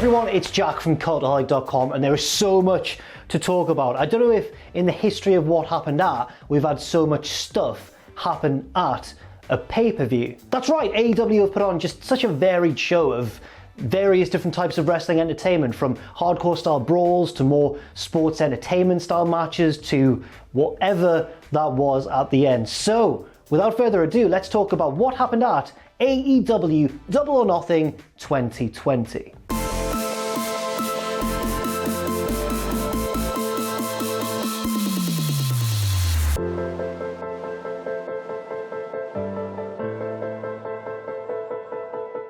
everyone, it's Jack from Cultaholic.com, and there is so much to talk about. I don't know if in the history of what happened at, we've had so much stuff happen at a pay-per-view. That's right, AEW have put on just such a varied show of various different types of wrestling entertainment, from hardcore style brawls to more sports entertainment style matches to whatever that was at the end. So, without further ado, let's talk about what happened at AEW Double or Nothing 2020.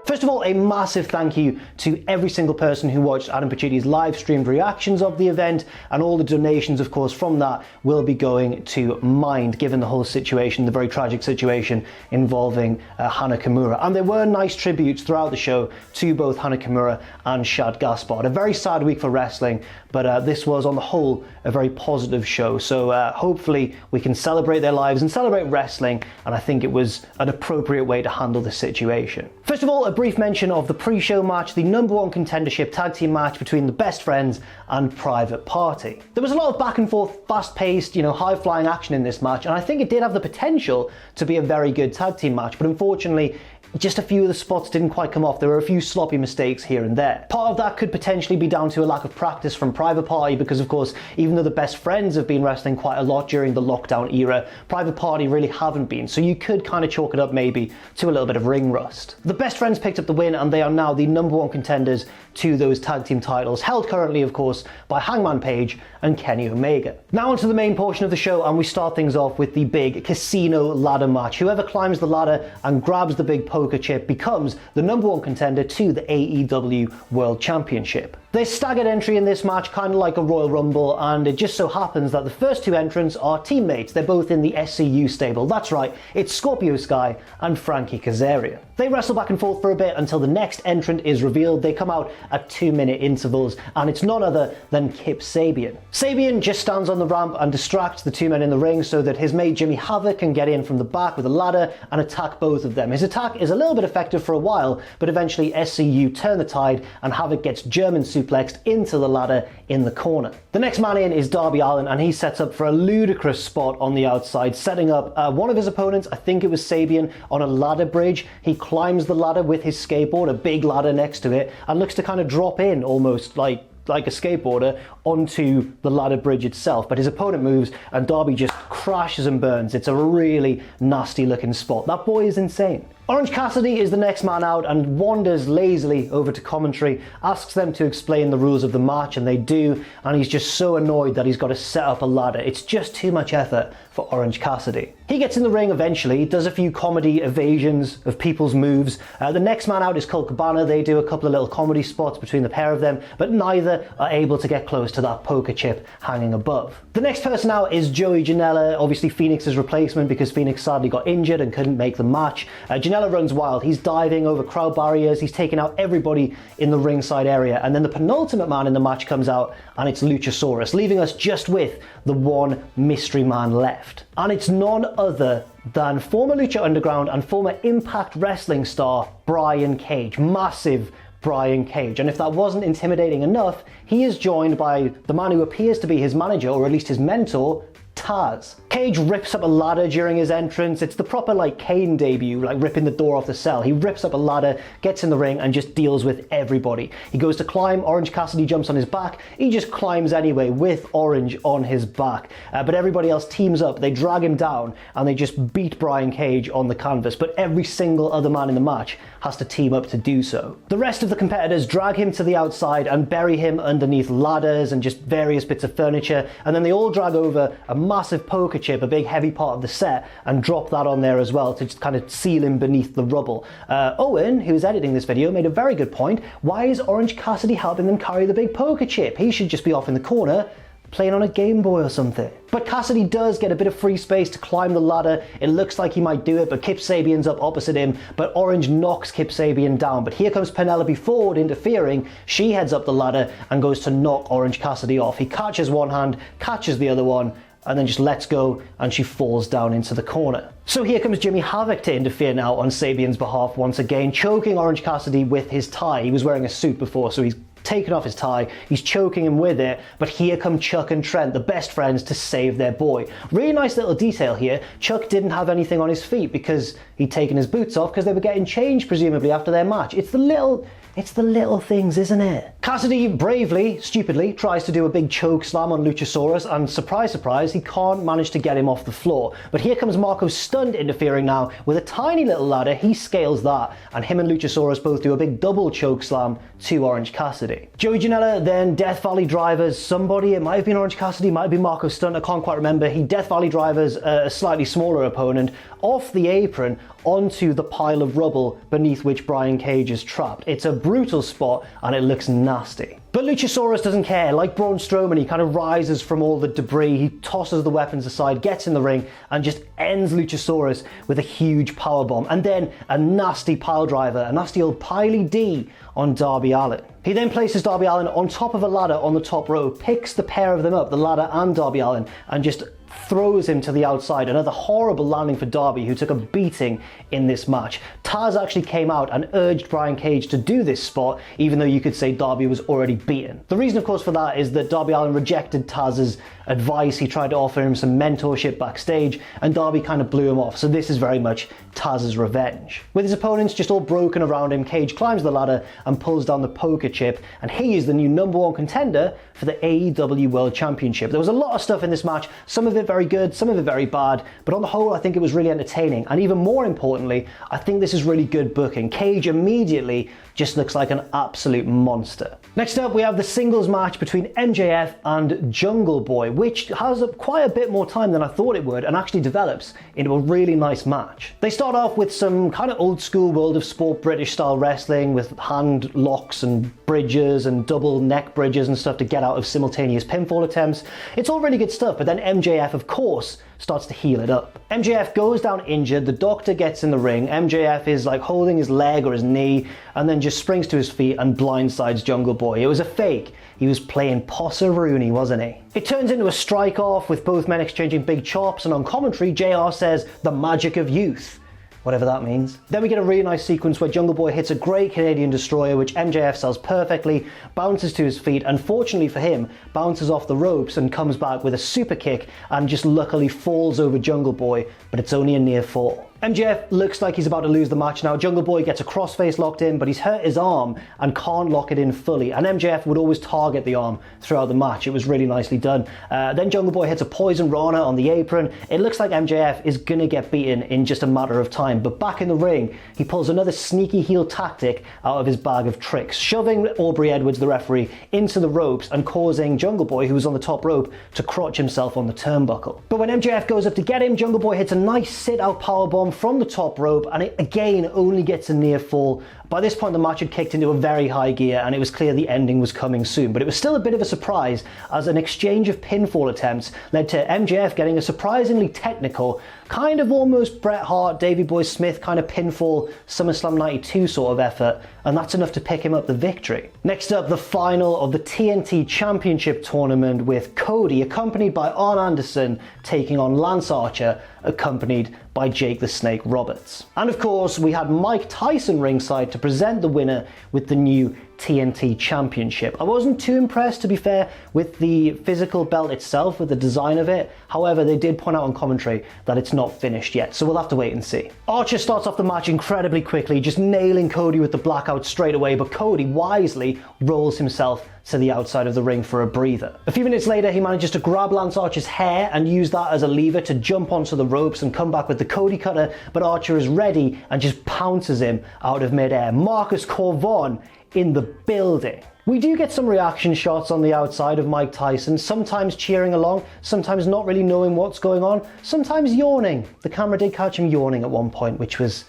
First of all, a massive thank you to every single person who watched Adam Paciutti's live streamed reactions of the event, and all the donations, of course, from that will be going to Mind, given the whole situation, the very tragic situation involving Hana Kimura. And there were nice tributes throughout the show to both Hana Kimura and Shad Gaspard. A very sad week for wrestling, but this was on the whole a very positive show. So hopefully we can celebrate their lives and celebrate wrestling, and I think it was an appropriate way to handle the situation. First of all, a brief mention of the pre-show match, the number one contendership tag team match between the Best Friends and Private Party. There was a lot of back and forth, fast-paced, high-flying action in this match, and I think it did have the potential to be a very good tag team match, but unfortunately, just a few of the spots didn't quite come off. There were a few sloppy mistakes here and there. Part of that could potentially be down to a lack of practice from Private Party, because of course, even though the Best Friends have been wrestling quite a lot during the lockdown era, Private Party really haven't been, so you could kind of chalk it up maybe to a little bit of ring rust. The Best Friends picked up the win, and they are now the number one contenders to those tag team titles, held currently of course by Hangman Page and Kenny Omega. Now onto the main portion of the show, and we start things off with the big casino ladder match. Whoever climbs the ladder and grabs the big poker chip becomes the number one contender to the AEW World Championship. There's staggered entry in this match, kind of like a Royal Rumble, and it just so happens that the first two entrants are teammates. They're both in the SCU stable. That's right, it's Scorpio Sky and Frankie Kazarian. They wrestle back and forth for a bit until the next entrant is revealed. They come out at 2-minute intervals, and it's none other than Kip Sabian. Sabian just stands on the ramp and distracts the two men in the ring so that his mate Jimmy Havoc can get in from the back with a ladder and attack both of them. His attack is a little bit effective for a while, but eventually SCU turn the tide and Havoc gets German suplexed into the ladder in the corner. The next man in is Darby Allin, and he sets up for a ludicrous spot on the outside, setting up one of his opponents, I think it was Sabian, on a ladder bridge. He climbs the ladder with his skateboard, a big ladder next to it, and looks to kind of drop in almost like a skateboarder onto the ladder bridge itself, but his opponent moves and Darby just crashes and burns. It's a really nasty looking spot. That boy is insane. Orange Cassidy is the next man out and wanders lazily over to commentary, asks them to explain the rules of the match, and they do, and he's just so annoyed that he's got to set up a ladder. It's just too much effort for Orange Cassidy. He gets in the ring eventually, does a few comedy evasions of people's moves. The next man out is Colt Cabana. They do a couple of little comedy spots between the pair of them, but neither are able to get close to that poker chip hanging above. The next person out is Joey Janela, obviously Phoenix's replacement, because Phoenix sadly got injured and couldn't make the match. Janela runs wild. He's diving over crowd barriers. He's taking out everybody in the ringside area. And then the penultimate man in the match comes out, and it's Luchasaurus, leaving us just with the one mystery man left. And it's none other than former Lucha Underground and former Impact Wrestling star Brian Cage. Massive Brian Cage. And if that wasn't intimidating enough, he is joined by the man who appears to be his manager, or at least his mentor, Taz. Cage rips up a ladder during his entrance. It's the proper Kane debut, ripping the door off the cell. He rips up a ladder, gets in the ring, and just deals with everybody. He goes to climb, Orange Cassidy jumps on his back. He just climbs anyway with Orange on his back. But everybody else teams up, they drag him down, and they just beat Brian Cage on the canvas. But every single other man in the match has to team up to do so. The rest of the competitors drag him to the outside and bury him underneath ladders and just various bits of furniture, and then they all drag over a massive poker chip, a big heavy part of the set, and drop that on there as well to just kind of seal him beneath the rubble. Owen, who's editing this video, made a very good point. Why is Orange Cassidy helping them carry the big poker chip? He should just be off in the corner playing on a Game Boy or something. But Cassidy does get a bit of free space to climb the ladder. It looks like he might do it, but Kip Sabian's up opposite him, but Orange knocks Kip Sabian down. But here comes Penelope forward interfering. She heads up the ladder and goes to knock Orange Cassidy off. He catches one hand, catches the other one, and then just lets go, and she falls down into the corner. So here comes Jimmy Havoc to interfere now on Sabian's behalf once again, choking Orange Cassidy with his tie. He was wearing a suit before, so he's taken off his tie, he's choking him with it, but here come Chuck and Trent, the best friends, to save their boy. Really nice little detail here. Chuck didn't have anything on his feet because he'd taken his boots off because they were getting changed presumably after their match. It's the little things, isn't it? Cassidy bravely, stupidly, tries to do a big choke slam on Luchasaurus, and surprise, surprise, he can't manage to get him off the floor. But here comes Marco Stunt interfering now with a tiny little ladder. He scales that, and him and Luchasaurus both do a big double choke slam to Orange Cassidy. Joey Janela then Death Valley drivers somebody, it might have been Orange Cassidy, might have been Marco Stunt, I can't quite remember. He Death Valley drivers a slightly smaller opponent off the apron onto the pile of rubble beneath which Brian Cage is trapped. It's a brutal spot and it looks nasty. But Luchasaurus doesn't care. Like Braun Strowman, he kind of rises from all the debris, he tosses the weapons aside, gets in the ring, and just ends Luchasaurus with a huge powerbomb. And then a nasty pile driver, a nasty old Piley D on Darby Allin. He then places Darby Allin on top of a ladder on the top rope, picks the pair of them up, the ladder and Darby Allin, and just throws him to the outside. Another horrible landing for Darby, who took a beating in this match. Taz actually came out and urged Brian Cage to do this spot, even though you could say Darby was already beaten. The reason, of course, for that is that Darby Allin rejected Taz's advice. He tried to offer him some mentorship backstage, and Darby kind of blew him off. So this is very much Taz's revenge. With his opponents just all broken around him, Cage climbs the ladder and pulls down the poker chip, and he is the new #1 contender for the AEW World Championship. There was a lot of stuff in this match, some of it very good, some of it very bad, but on the whole I think it was really entertaining, and even more importantly, I think this is really good booking. Cage immediately just looks like an absolute monster. Next up, we have the singles match between MJF and Jungle Boy, which has quite a bit more time than I thought it would and actually develops into a really nice match. They start off with some kind of old school World of Sport British style wrestling with hand locks and bridges and double neck bridges and stuff to get out of simultaneous pinfall attempts. It's all really good stuff, but then MJF, of course, starts to heal it up. MJF goes down injured, the doctor gets in the ring, MJF is like holding his leg or his knee, and then just springs to his feet and blindsides Jungle Boy. It was a fake. He was playing Posse Rooney, wasn't he? It turns into a strike-off with both men exchanging big chops, and on commentary, JR says, "The magic of youth." Whatever that means. Then we get a really nice sequence where Jungle Boy hits a great Canadian Destroyer, which MJF sells perfectly, bounces to his feet, and fortunately for him, bounces off the ropes and comes back with a super kick and just luckily falls over Jungle Boy, but it's only a near fall. MJF looks like he's about to lose the match now. Jungle Boy gets a crossface locked in, but he's hurt his arm and can't lock it in fully. And MJF would always target the arm throughout the match. It was really nicely done. Then Jungle Boy hits a Poison Rana on the apron. It looks like MJF is gonna get beaten in just a matter of time. But back in the ring, he pulls another sneaky heel tactic out of his bag of tricks, shoving Aubrey Edwards, the referee, into the ropes and causing Jungle Boy, who was on the top rope, to crotch himself on the turnbuckle. But when MJF goes up to get him, Jungle Boy hits a nice sit-out powerbomb from the top rope, and it again only gets a near fall. By this point the match had kicked into a very high gear and it was clear the ending was coming soon, but it was still a bit of a surprise as an exchange of pinfall attempts led to MJF getting a surprisingly technical, kind of almost Bret Hart, Davey Boy Smith kind of pinfall SummerSlam 92 sort of effort, and that's enough to pick him up the victory. Next up, the final of the TNT Championship tournament with Cody accompanied by Arn Anderson taking on Lance Archer accompanied by Jake the Snake Roberts. And of course we had Mike Tyson ringside to present the winner with the new TNT Championship. I wasn't too impressed, to be fair, with the physical belt itself, with the design of it. However, they did point out on commentary that it's not finished yet, so we'll have to wait and see. Archer starts off the match incredibly quickly, just nailing Cody with the blackout straight away, but Cody wisely rolls himself to the outside of the ring for a breather. A few minutes later, he manages to grab Lance Archer's hair and use that as a lever to jump onto the ropes and come back with the Cody cutter, but Archer is ready and just pounces him out of midair. Marcus Corvon in the building. We do get some reaction shots on the outside of Mike Tyson, sometimes cheering along, sometimes not really knowing what's going on, sometimes yawning. The camera did catch him yawning at one point, which was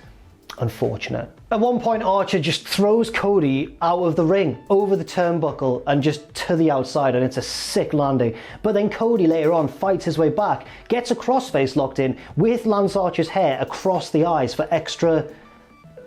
unfortunate. At one point, Archer just throws Cody out of the ring, over the turnbuckle, and just to the outside, and it's a sick landing. But then Cody later on fights his way back, gets a crossface locked in with Lance Archer's hair across the eyes for extra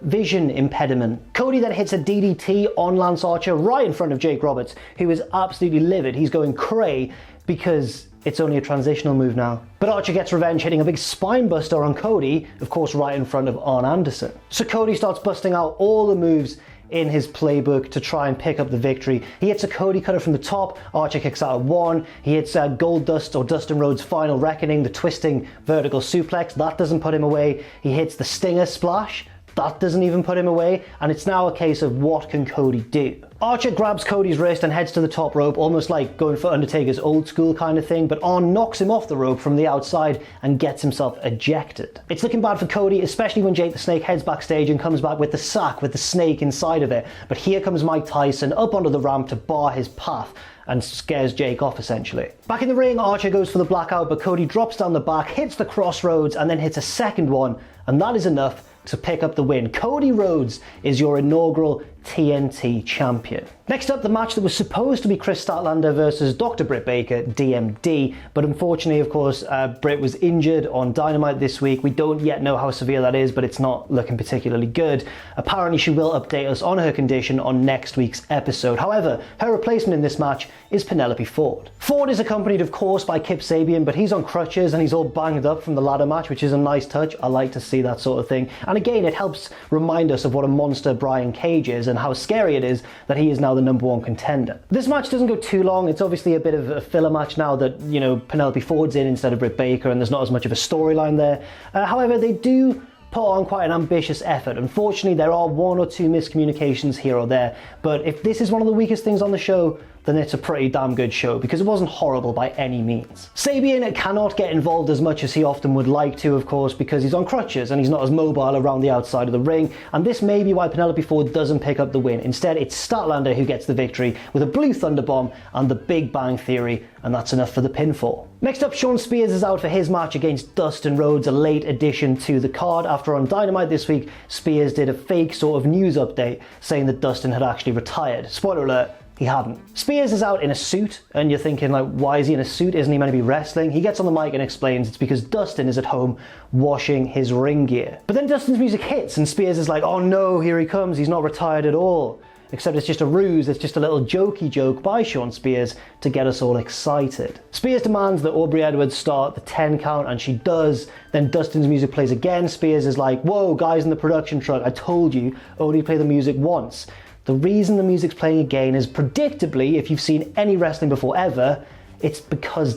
vision impediment. Cody then hits a DDT on Lance Archer right in front of Jake Roberts, who is absolutely livid. He's going cray because it's only a transitional move now. But Archer gets revenge, hitting a big spine buster on Cody, of course right in front of Arn Anderson. So Cody starts busting out all the moves in his playbook to try and pick up the victory. He hits a Cody cutter from the top, Archer kicks out at 1, he hits Gold Dust or Dustin Rhodes' final reckoning, the twisting vertical suplex, that doesn't put him away. He hits the Stinger Splash, that doesn't even put him away, and it's now a case of what can Cody do? Archer grabs Cody's wrist and heads to the top rope, almost like going for Undertaker's old school kind of thing, but Arn knocks him off the rope from the outside and gets himself ejected. It's looking bad for Cody, especially when Jake the Snake heads backstage and comes back with the sack with the snake inside of it, but here comes Mike Tyson up onto the ramp to bar his path and scares Jake off essentially. Back in the ring, Archer goes for the blackout, but Cody drops down the back, hits the crossroads, and then hits a second one, and that is enough to pick up the win. Cody Rhodes is your inaugural TNT Champion. Next up, the match that was supposed to be Kris Statlander versus Dr. Britt Baker, DMD, but unfortunately, of course, Britt was injured on Dynamite this week. We don't yet know how severe that is, but it's not looking particularly good. Apparently, she will update us on her condition on next week's episode. However, her replacement in this match is Penelope Ford. Ford is accompanied, of course, by Kip Sabian, but he's on crutches and he's all banged up from the ladder match, which is a nice touch. I like to see that sort of thing. And again, it helps remind us of what a monster Brian Cage is and how scary it is that he is now the #1 contender. This match doesn't go too long. It's obviously a bit of a filler match now that, you know, Penelope Ford's in instead of Britt Baker and there's not as much of a storyline there. However, they do put on quite an ambitious effort. Unfortunately, there are 1 or 2 miscommunications here or there, but if this is one of the weakest things on the show, then it's a pretty damn good show, because it wasn't horrible by any means. Sabian cannot get involved as much as he often would like to, of course, because he's on crutches and he's not as mobile around the outside of the ring, and this may be why Penelope Ford doesn't pick up the win. Instead, it's Statlander who gets the victory with a Blue Thunder Bomb and the Big Bang Theory, and that's enough for the pinfall. Next up, Shawn Spears is out for his match against Dustin Rhodes, a late addition to the card. After on Dynamite this week, Spears did a fake sort of news update saying that Dustin had actually retired. Spoiler alert, he hadn't. Spears is out in a suit, and you're thinking, like, why is he in a suit? Isn't he meant to be wrestling? He gets on the mic and explains it's because Dustin is at home washing his ring gear. But then Dustin's music hits, and Spears is like, oh no, here he comes, he's not retired at all. Except it's just a ruse, it's just a little jokey joke by Shawn Spears to get us all excited. Spears demands that Aubrey Edwards start the 10 count, and she does. Then Dustin's music plays again. Spears is like, whoa, guys in the production truck, I told you, only play the music once. The reason the music's playing again is, predictably, if you've seen any wrestling before ever, it's because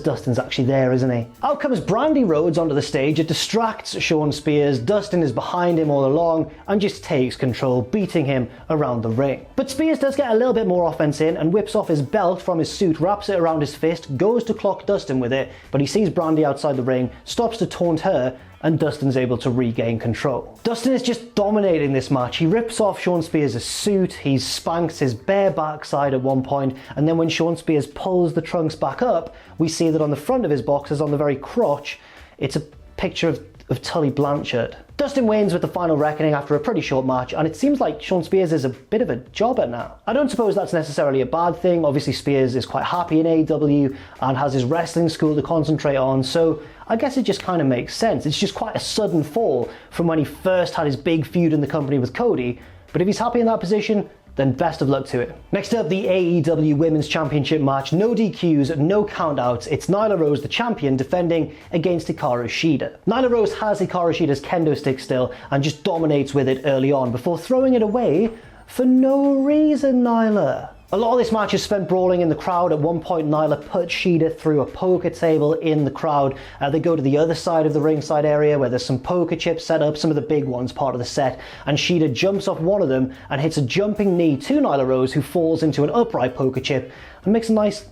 Dustin's actually there, isn't he? Out comes Brandi Rhodes onto the stage. It distracts Shawn Spears. Dustin is behind him all along and just takes control, beating him around the ring. But Spears does get a little bit more offense in and whips off his belt from his suit, wraps it around his fist, goes to clock Dustin with it, but he sees Brandi outside the ring, stops to taunt her, and Dustin's able to regain control. Dustin is just dominating this match. He rips off Shawn Spears' suit, he spanks his bare backside at one point, and then when Shawn Spears pulls the trunks back up, we see that on the front of his boxers, on the very crotch, it's a picture of Tully Blanchard. Dustin wins with the final reckoning after a pretty short match, and it seems like Shawn Spears is a bit of a jobber now. I don't suppose that's necessarily a bad thing. Obviously Spears is quite happy in AEW and has his wrestling school to concentrate on, so I guess it just kind of makes sense. It's just quite a sudden fall from when he first had his big feud in the company with Cody, but if he's happy in that position, then best of luck to it. Next up, the AEW Women's Championship match. No DQs, no countouts. It's Nyla Rose, the champion, defending against Hikaru Shida. Nyla Rose has Hikaru Shida's kendo stick still and just dominates with it early on before throwing it away for no reason, Nyla. A lot of this match is spent brawling in the crowd. At one point, Nyla puts Shida through a poker table in the crowd. They go to the other side of the ringside area where there's some poker chips set up, some of the big ones, part of the set, and Shida jumps off one of them and hits a jumping knee to Nyla Rose, who falls into an upright poker chip and makes a nice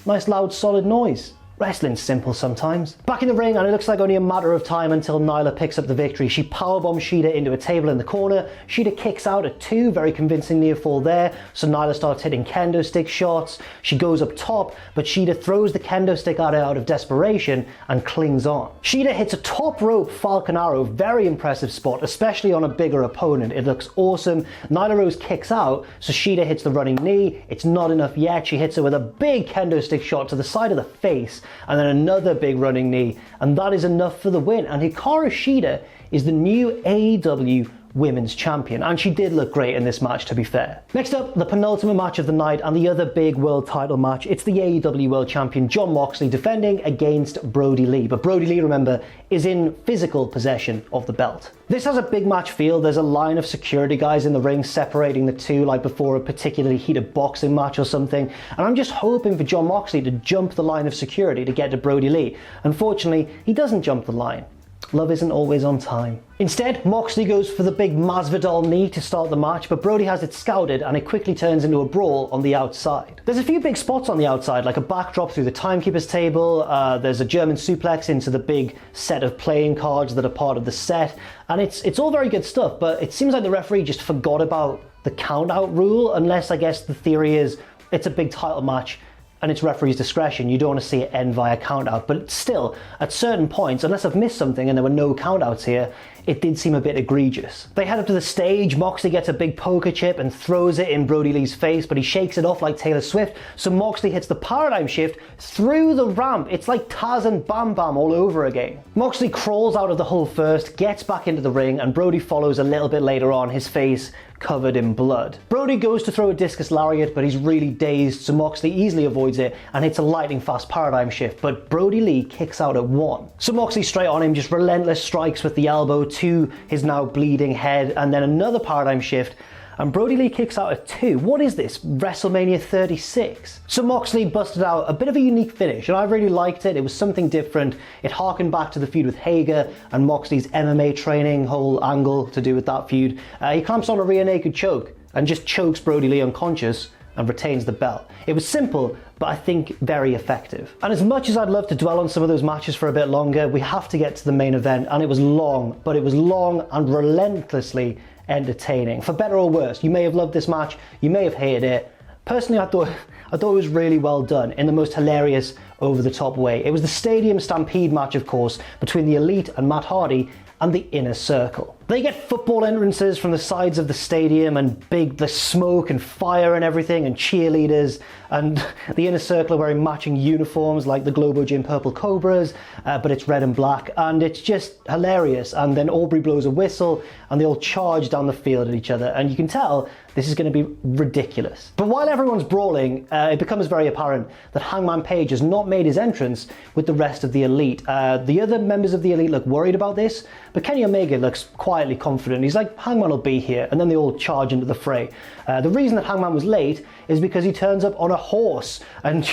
loud solid noise. Wrestling's simple sometimes. Back in the ring, and it looks like only a matter of time until Nyla picks up the victory. She powerbombs Shida into a table in the corner. Shida kicks out at 2, very convincing near fall there, so Nyla starts hitting kendo stick shots. She goes up top, but Shida throws the kendo stick at her out of desperation and clings on. Shida hits a top rope Falcon Arrow, very impressive spot, especially on a bigger opponent. It looks awesome. Nyla Rose kicks out, so Shida hits the running knee. It's not enough yet. She hits her with a big kendo stick shot to the side of the face, and then another big running knee, and that is enough for the win. And Hikaru Shida is the new AEW Women's Champion, and she did look great in this match, to be fair. Next up, the penultimate match of the night and the other big world title match. It's the AEW World Champion Jon Moxley defending against Brodie Lee, but Brodie Lee, remember, is in physical possession of the belt. This has a big match feel. There's a line of security guys in the ring separating the two, like before a particularly heated boxing match or something, and I'm just hoping for Jon Moxley to jump the line of security to get to Brodie Lee. Unfortunately, he doesn't jump the line. Love isn't always on time. Instead, Moxley goes for the big Masvidal knee to start the match, but Brodie has it scouted and it quickly turns into a brawl on the outside. There's a few big spots on the outside, like a backdrop through the timekeeper's table, there's a German suplex into the big set of playing cards that are part of the set, and it's all very good stuff, but it seems like the referee just forgot about the count-out rule, unless I guess the theory is it's a big title match and it's referee's discretion. You don't want to see it end via count-out, but still, at certain points, unless I've missed something and there were no count-outs here, it did seem a bit egregious. They head up to the stage, Moxley gets a big poker chip and throws it in Brodie Lee's face, but he shakes it off like Taylor Swift, so Moxley hits the paradigm shift through the ramp. It's like Tarzan Bam Bam all over again. Moxley crawls out of the hole first, gets back into the ring, and Brodie follows a little bit later on, his face covered in blood. Brodie goes to throw a discus lariat, but he's really dazed, so Moxley easily avoids it and hits a lightning fast paradigm shift, but Brodie Lee kicks out at one. So Moxley straight on him, just relentless strikes with the elbow to his now bleeding head, and then another paradigm shift, and Brodie Lee kicks out at 2. What is this, WrestleMania 36? So Moxley busted out a bit of a unique finish, and I really liked it. It was something different. It harkened back to the feud with Hager and Moxley's MMA training, whole angle to do with that feud. He clamps on a rear naked choke and just chokes Brodie Lee unconscious and retains the belt. It was simple, but I think very effective. And as much as I'd love to dwell on some of those matches for a bit longer, we have to get to the main event, and it was long, but it was long and relentlessly entertaining. For better or worse, you may have loved this match, you may have hated it. Personally, I thought it was really well done in the most hilarious, over-the-top way. It was the Stadium Stampede match, of course, between the Elite and Matt Hardy and the Inner Circle. They get football entrances from the sides of the stadium and the smoke and fire and everything, and cheerleaders, and the Inner Circle are wearing matching uniforms like the Globo Gym Purple Cobras, but it's red and black, and it's just hilarious. And then Aubrey blows a whistle and they all charge down the field at each other, and you can tell this is going to be ridiculous. But while everyone's brawling, it becomes very apparent that Hangman Page has not made his entrance with the rest of the Elite. The other members of the Elite look worried about this, but Kenny Omega looks quietly confident. He's like, Hangman will be here, and then they all charge into the fray. The reason that Hangman was late is because he turns up on a horse and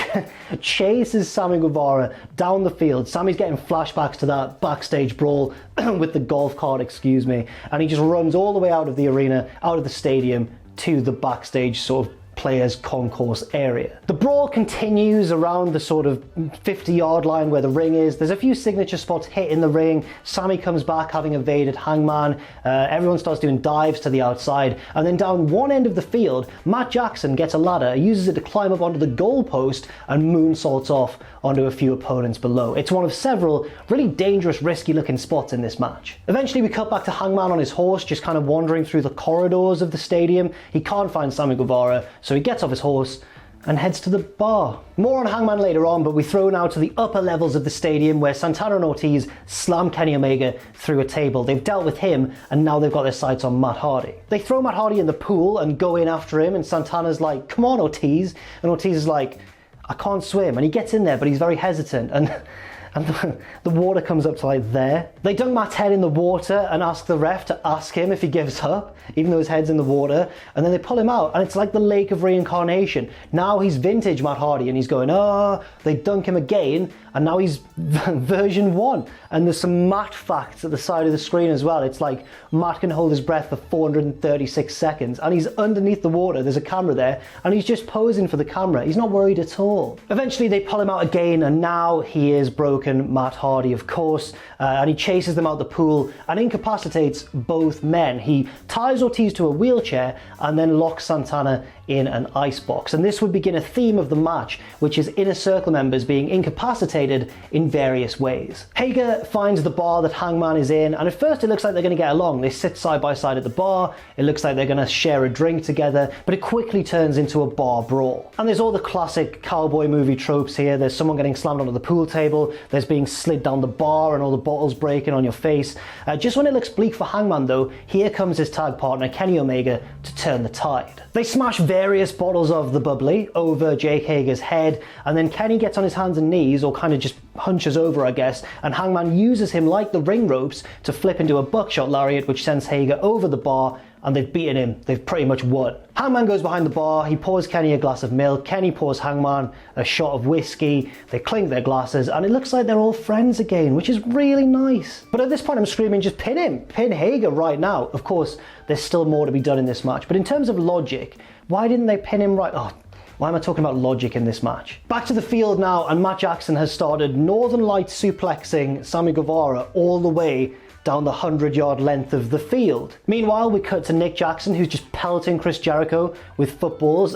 chases Sammy Guevara down the field. Sammy's getting flashbacks to that backstage brawl with the golf cart, excuse me, and he just runs all the way out of the arena, out of the stadium, to the backstage sort of players' concourse area. The brawl continues around the sort of 50-yard line where the ring is. There's a few signature spots hit in the ring. Sammy comes back having evaded Hangman. Everyone starts doing dives to the outside, and then down one end of the field, Matt Jackson gets a ladder, uses it to climb up onto the goalpost and moonsaults off onto a few opponents below. It's one of several really dangerous, risky looking spots in this match. Eventually we cut back to Hangman on his horse, just kind of wandering through the corridors of the stadium. He can't find Sammy Guevara, so he gets off his horse and heads to the bar. More on Hangman later on, but we throw now to the upper levels of the stadium where Santana and Ortiz slam Kenny Omega through a table. They've dealt with him, and now they've got their sights on Matt Hardy. They throw Matt Hardy in the pool and go in after him, and Santana's like, come on Ortiz, and Ortiz is like, I can't swim, and he gets in there, but he's very hesitant, and the water comes up to like there. They dunk Matt's head in the water and ask the ref to ask him if he gives up, even though his head's in the water, and then they pull him out, and it's like the Lake of Reincarnation. Now he's vintage Matt Hardy, and he's going, they dunk him again, and now he's version 1. And there's some Matt facts at the side of the screen as well. It's like Matt can hold his breath for 436 seconds, and he's underneath the water, there's a camera there, and he's just posing for the camera. He's not worried at all. Eventually they pull him out again, and now he is broken Matt Hardy, of course, and he chases them out the pool and incapacitates both men. He ties Ortiz to a wheelchair and then locks Santana in an icebox. And this would begin a theme of the match, which is Inner Circle members being incapacitated in various ways. Hager finds the bar that Hangman is in, and at first it looks like they're going to get along. They sit side by side at the bar, it looks like they're going to share a drink together, but it quickly turns into a bar brawl. And there's all the classic cowboy movie tropes here. There's someone getting slammed onto the pool table, there's being slid down the bar and all the bottles breaking on your face. Just when it looks bleak for Hangman though, here comes his tag partner Kenny Omega to turn the tide. They smash various bottles of the bubbly over Jake Hager's head, and then Kenny gets on his hands and knees, or kind of just hunches over I guess, and Hangman uses him like the ring ropes to flip into a buckshot lariat, which sends Hager over the bar, and they've beaten him. They've pretty much won. Hangman goes behind the bar, he pours Kenny a glass of milk, Kenny pours Hangman a shot of whiskey, they clink their glasses, and it looks like they're all friends again, which is really nice. But at this point I'm screaming, just pin him, pin Hager right now. Of course, there's still more to be done in this match, but in terms of logic, why didn't they pin him right? Why am I talking about logic in this match? Back to the field now, and Matt Jackson has started Northern Lights suplexing Sammy Guevara all the way down the 100-yard length of the field. Meanwhile, we cut to Nick Jackson, who's just pelting Chris Jericho with footballs.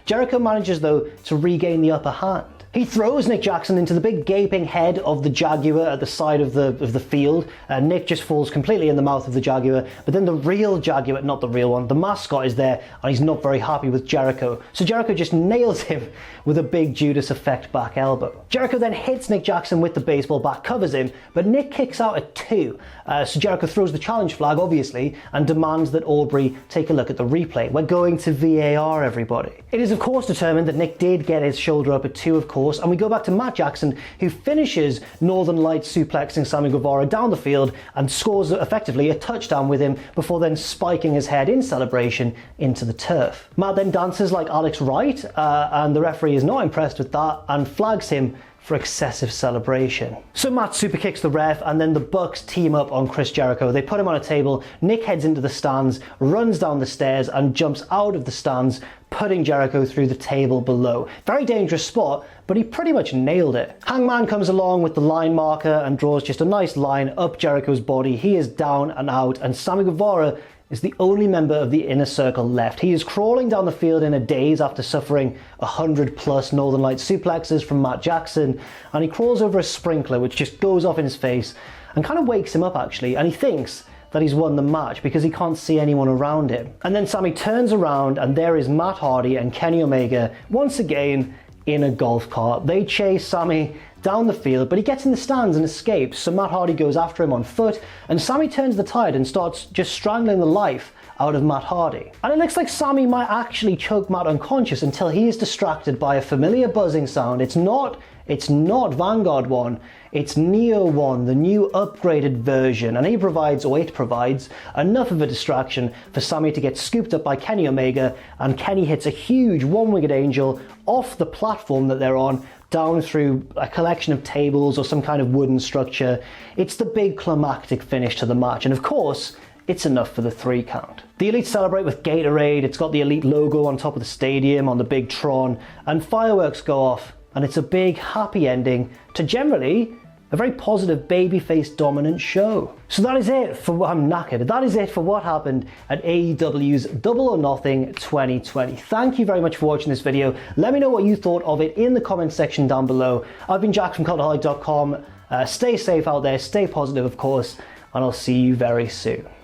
Jericho manages, though, to regain the upper hand. He throws Nick Jackson into the big gaping head of the Jaguar at the side of the field. Nick just falls completely in the mouth of the Jaguar, but then the real Jaguar, not the real one, the mascot is there, and he's not very happy with Jericho. So Jericho just nails him with a big Judas effect back elbow. Jericho then hits Nick Jackson with the baseball bat, covers him, but Nick kicks out at 2. So Jericho throws the challenge flag, obviously, and demands that Aubrey take a look at the replay. We're going to VAR, everybody. It is, of course, determined that Nick did get his shoulder up at 2, of course, and we go back to Matt Jackson, who finishes Northern Lights suplexing Sammy Guevara down the field and scores effectively a touchdown with him before then spiking his head in celebration into the turf. Matt then dances like Alex Wright, and the referee is not impressed with that and flags him for excessive celebration. So Matt super kicks the ref, and then the Bucks team up on Chris Jericho. They put him on a table, Nick heads into the stands, runs down the stairs and jumps out of the stands, putting Jericho through the table below. Very dangerous spot, but he pretty much nailed it. Hangman comes along with the line marker and draws just a nice line up Jericho's body. He is down and out, and Sammy Guevara is the only member of the Inner Circle left. He is crawling down the field in a daze after suffering 100+ Northern Lights suplexes from Matt Jackson, and he crawls over a sprinkler which just goes off in his face and kind of wakes him up actually, and he thinks that he's won the match because he can't see anyone around him. And then Sammy turns around and there is Matt Hardy and Kenny Omega once again in a golf cart. They chase Sammy down the field, but he gets in the stands and escapes, so Matt Hardy goes after him on foot, and Sammy turns the tide and starts just strangling the life out of Matt Hardy. And it looks like Sammy might actually choke Matt unconscious until he is distracted by a familiar buzzing sound. It's not Vanguard 1, it's Neo 1, the new upgraded version, and it provides enough of a distraction for Sammy to get scooped up by Kenny Omega, and Kenny hits a huge one-winged angel off the platform that they're on, down through a collection of tables or some kind of wooden structure. It's the big climactic finish to the match, and of course, it's enough for the 3 count. The Elite celebrate with Gatorade, it's got the Elite logo on top of the stadium on the big Tron, and fireworks go off, and it's a big happy ending to generally a very positive babyface dominant show. So that is it for, I'm knackered, that is it for what happened at AEW's Double or Nothing 2020. Thank you very much for watching this video. Let me know what you thought of it in the comment section down below. I've been Jack from Cultaholic.com. Stay safe out there, stay positive of course, and I'll see you very soon.